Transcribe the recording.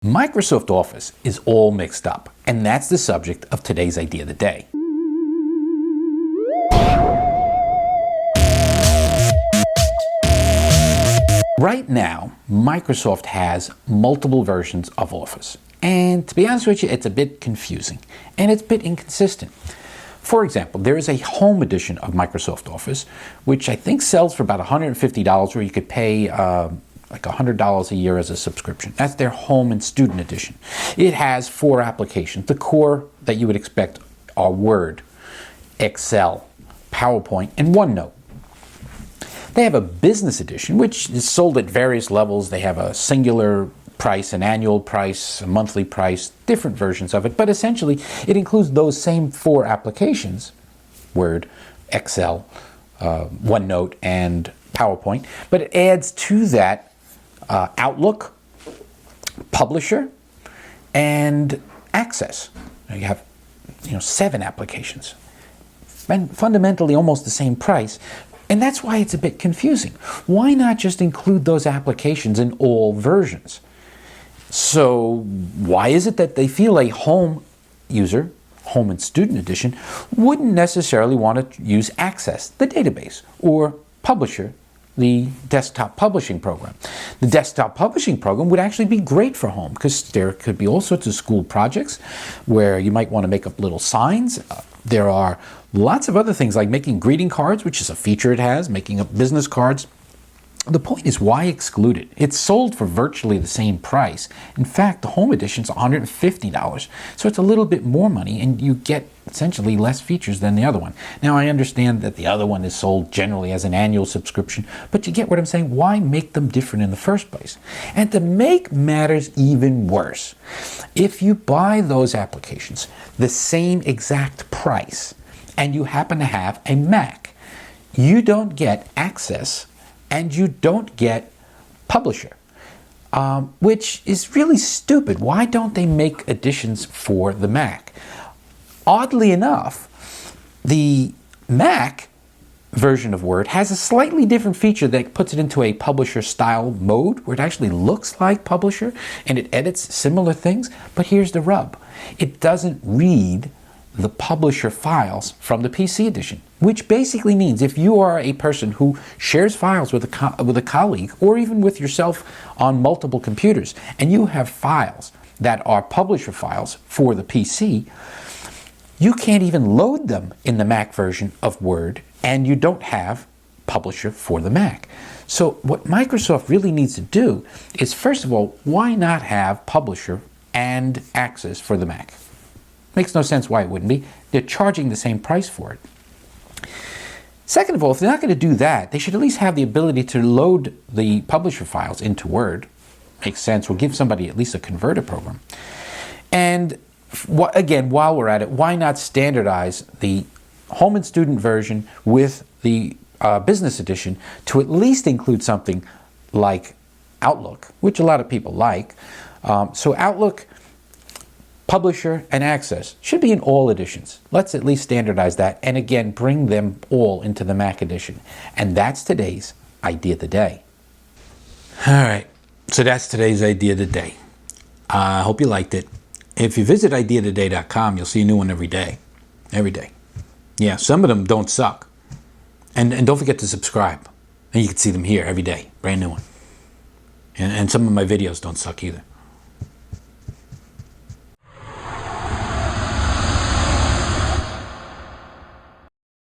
Microsoft Office is all mixed up, and that's the subject of today's Idea of the Day. Right now, Microsoft has multiple versions of Office, and to be honest with you, it's a bit confusing, and it's a bit inconsistent. For example, there is a home edition of Microsoft Office, which I think sells for about $150, where you could pay like $100 a year as a subscription. That's their home and student edition. It has 4 applications. The core that you would expect are Word, Excel, PowerPoint, and OneNote. They have a business edition, which is sold at various levels. They have a singular price, an annual price, a monthly price, different versions of it. But essentially, it includes those same 4 applications, Word, Excel, OneNote, and PowerPoint. But it adds to that Outlook, Publisher, and Access. You have 7 applications. And fundamentally almost the same price. And that's why it's a bit confusing. Why not just include those applications in all versions? So why is it that they feel a home user, home and student edition, wouldn't necessarily want to use Access, the database, or Publisher, the desktop publishing program? The desktop publishing program would actually be great for home because there could be all sorts of school projects where you might want to make up little signs. There are lots of other things like making greeting cards, which is a feature it has, making up business cards. The point is, why exclude it? It's sold for virtually the same price. In fact, the home edition is $150, so it's a little bit more money, and you get essentially less features than the other one. Now, I understand that the other one is sold generally as an annual subscription, but you get what I'm saying? Why make them different in the first place? And to make matters even worse, if you buy those applications the same exact price, and you happen to have a Mac, you don't get Access and you don't get Publisher, which is really stupid. Why don't they make editions for the Mac? Oddly enough, the Mac version of Word has a slightly different feature that puts it into a Publisher style mode where it actually looks like Publisher and it edits similar things. But here's the rub. It doesn't read the Publisher files from the PC edition, which basically means if you are a person who shares files with a colleague or even with yourself on multiple computers, and you have files that are Publisher files for the PC, you can't even load them in the Mac version of Word, and you don't have Publisher for the Mac. So what Microsoft really needs to do is, first of all, why not have Publisher and Access for the Mac? Makes no sense why it wouldn't be. They're charging the same price for it. Second of all, if they're not going to do that, they should at least have the ability to load the Publisher files into Word. Makes sense. We'll give somebody at least a converter program. And again, while we're at it, why not standardize the home and student version with the business edition to at least include something like Outlook, which a lot of people like. So Outlook, Publisher, and Access should be in all editions. Let's at least standardize that and again bring them all into the Mac edition. And that's today's Idea of the Day. All right, so that's today's Idea of the Day. I hope you liked it. If you visit ideaoftheday.com, you'll see a new one every day. Every day. Yeah, some of them don't suck. And don't forget to subscribe. And you can see them here every day. Brand new one. And some of my videos don't suck either.